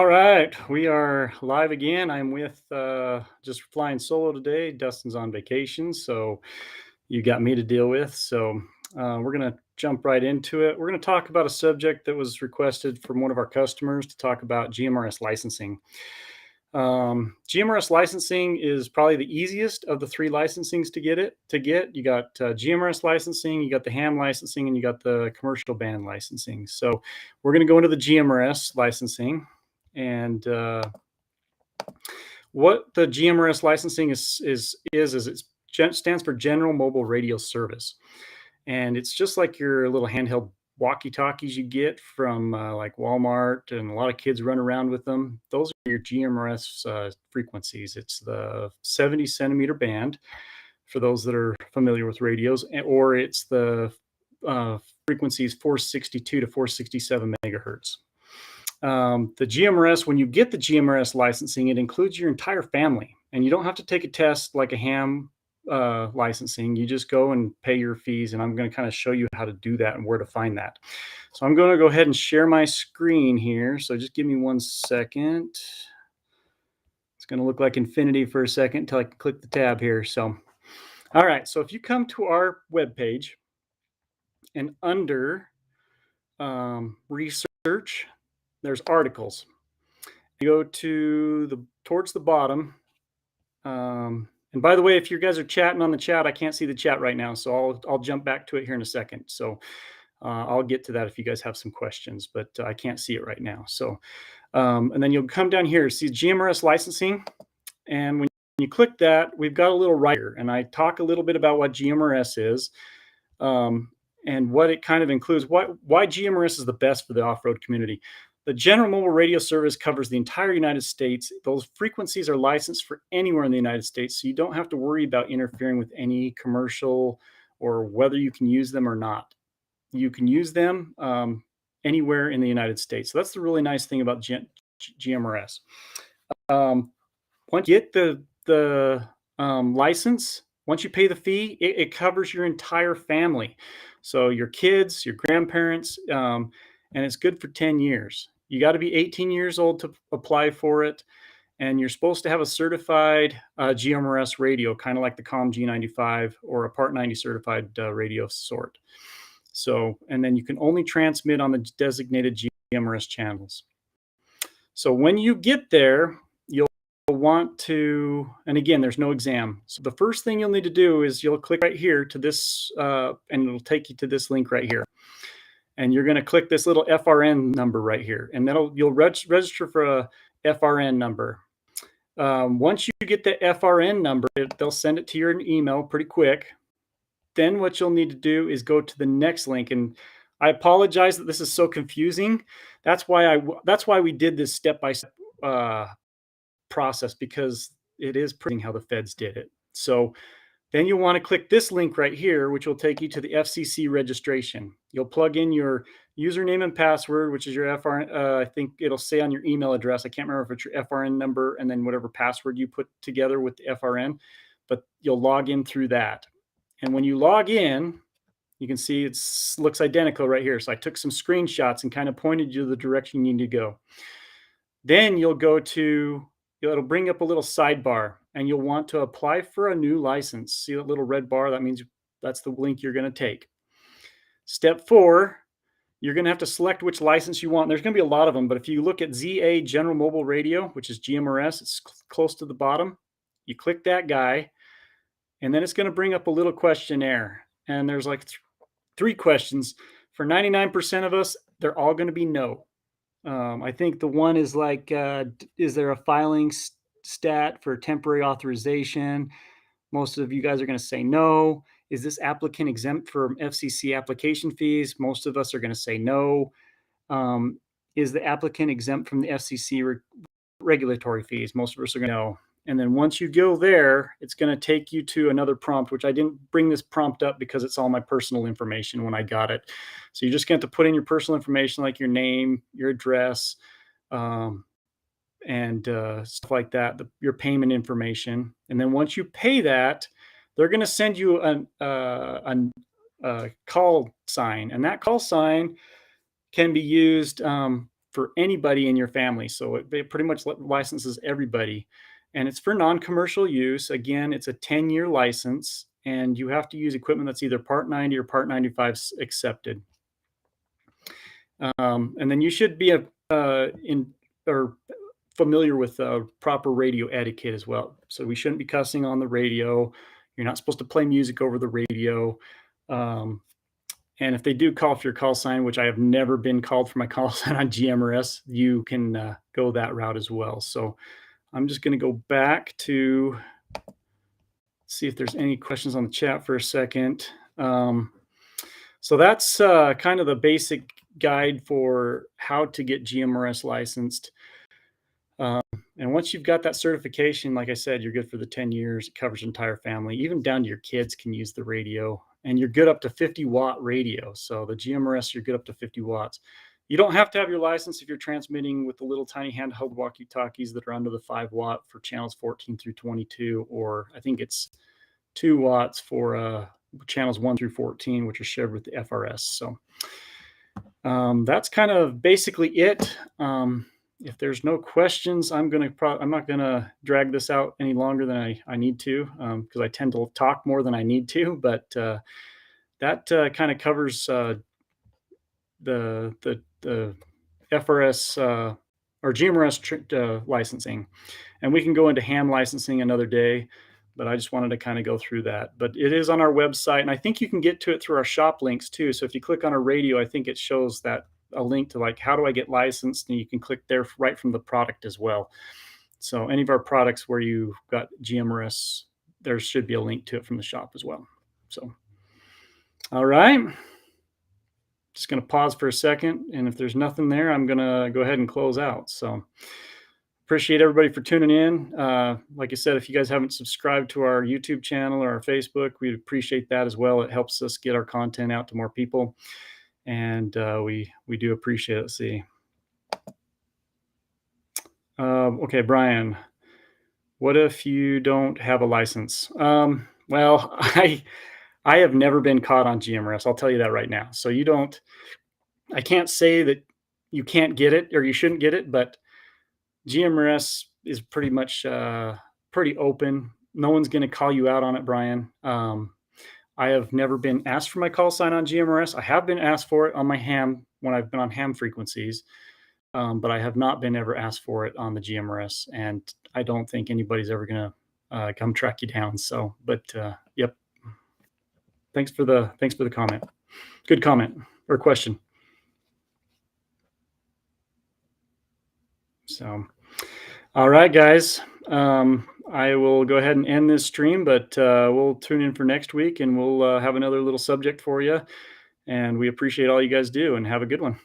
All right, we are live again. I'm with just flying solo today. Dustin's on vacation, so you got me to deal with. So we're going to jump right into it. We're going to talk about a subject that was requested from one of our customers to talk about GMRS licensing. GMRS licensing is probably the easiest of the three licensings to get. You got GMRS licensing, you got the ham licensing, and you got the commercial band licensing. So we're going to go into the GMRS licensing. And what the GMRS licensing is it stands for General Mobile Radio Service, and it's just like your little handheld walkie-talkies you get from like Walmart, and a lot of kids run around with them. Those are your GMRS frequencies. It's the 70 centimeter band for those that are familiar with radios, or it's the frequencies 462 to 467 megahertz. The GMRS, when you get the GMRS licensing, it includes your entire family, and you don't have to take a test like a ham licensing. You just go and pay your fees, and I'm going to kind of show you how to do that and where to find that. So I'm going to go ahead and share my screen here. So just give me 1 second. It's going to look like infinity for a second until I can click the tab here. So, all right. So if you come to our webpage and under research, there's articles. You go to towards the bottom. And by the way, if you guys are chatting on the chat, I can't see the chat right now, so I'll jump back to it here in a second. So I'll get to that if you guys have some questions, but I can't see it right now. So and then you'll come down here, see GMRS licensing, and when you click that, we've got a little writer, and I talk a little bit about what GMRS is. And what it kind of includes, why GMRS is the best for the off-road community. The General Mobile Radio Service covers the entire United States. Those frequencies are licensed for anywhere in the United States, so you don't have to worry about interfering with any commercial or whether you can use them or not. You can use them anywhere in the United States. So that's the really nice thing about GMRS. Once you get the license, once you pay the fee, it covers your entire family. So your kids, your grandparents, and it's good for 10 years. You got to be 18 years old to apply for it. And you're supposed to have a certified GMRS radio, kind of like the COM G95 or a Part 90 certified radio sort. So, and then you can only transmit on the designated GMRS channels. So when you get there, you'll want to, and again, there's no exam. So the first thing you'll need to do is you'll click right here to this, and it'll take you to this link right here. And you're going to click this little FRN number right here, and you'll register for a FRN number. Once you get the FRN number, they'll send it to your email pretty quick. Then what you'll need to do is go to the next link, and I apologize that this is so confusing. That's why we did this step-by-step process, because it is pretty how the feds did it. So then you'll want to click this link right here, which will take you to the FCC registration. You'll plug in your username and password, which is your FRN. I think it'll say on your email address. I can't remember if it's your FRN number and then whatever password you put together with the FRN, but you'll log in through that. And when you log in, you can see it looks identical right here. So I took some screenshots and kind of pointed you to the direction you need to go. Then you'll go to, it'll bring up a little sidebar, and you'll want to apply for a new license. See that little red bar? That means that's the link you're going to take. Step 4, you're going to have to select which license you want. There's going to be a lot of them, but if you look at ZA General Mobile Radio, which is GMRS, it's close to the bottom. You click that guy, and then it's going to bring up a little questionnaire. And there's like 3 questions. For 99% of us, they're all going to be no. I think the one is like, is there a filing stat for temporary authorization? Most of you guys are going to say no. Is this applicant exempt from FCC application fees? Most of us are going to say no. Is the applicant exempt from the FCC regulatory fees? Most of us are going to know. And then once you go there, it's going to take you to another prompt, which I didn't bring this prompt up because it's all my personal information when I got it. So you're just going to have to put in your personal information, like your name, your address, and stuff like that, your payment information. And then once you pay that, they're going to send you a call sign. And that call sign can be used for anybody in your family. So it pretty much licenses everybody, and it's for non-commercial use. Again, it's a 10-year license, and you have to use equipment that's either Part 90 or Part 95 accepted. And then you should be in or familiar with proper radio etiquette as well. So we shouldn't be cussing on the radio. You're not supposed to play music over the radio. Um, and if they do call for your call sign, which I have never been called for my call sign on GMRS, you can go that route as well. So I'm just going to go back to see if there's any questions on the chat for a second. So that's kind of the basic guide for how to get GMRS licensed. And once you've got that certification, like I said, you're good for the 10 years. It covers your entire family, even down to your kids can use the radio. And you're good up to 50-watt radio. So the GMRS, you're good up to 50 watts. You don't have to have your license if you're transmitting with the little tiny handheld walkie-talkies that are under the 5-watt for channels 14 through 22, or I think it's 2 watts for channels 1 through 14, which are shared with the FRS. So that's kind of basically it. If there's no questions, I'm not gonna drag this out any longer than I need to, because I tend to talk more than I need to. But that kind of covers the FRS or GMRS licensing, and we can go into ham licensing another day. But I just wanted to kind of go through that. But it is on our website, and I think you can get to it through our shop links too. So if you click on our radio, I think it shows that a link to like, how do I get licensed? And you can click there right from the product as well. So any of our products where you've got GMRS, there should be a link to it from the shop as well. So, all right. Just going to pause for a second. And if there's nothing there, I'm going to go ahead and close out. So appreciate everybody for tuning in. Like I said, if you guys haven't subscribed to our YouTube channel or our Facebook, we'd appreciate that as well. It helps us get our content out to more people. And we do appreciate it. See. Okay, Brian, what if you don't have a license? Well, I have never been caught on GMRS. I'll tell you that right now. So I can't say that you can't get it or you shouldn't get it, but GMRS is pretty much pretty open. No one's going to call you out on it, Brian. I have never been asked for my call sign on GMRS. I have been asked for it on my ham when I've been on ham frequencies, but I have not been ever asked for it on the GMRS, and I don't think anybody's ever going to come track you down. So, but yep. Thanks for the comment. Good comment or question. So, all right, guys. I will go ahead and end this stream, but we'll tune in for next week, and we'll have another little subject for you. And we appreciate all you guys do, and have a good one.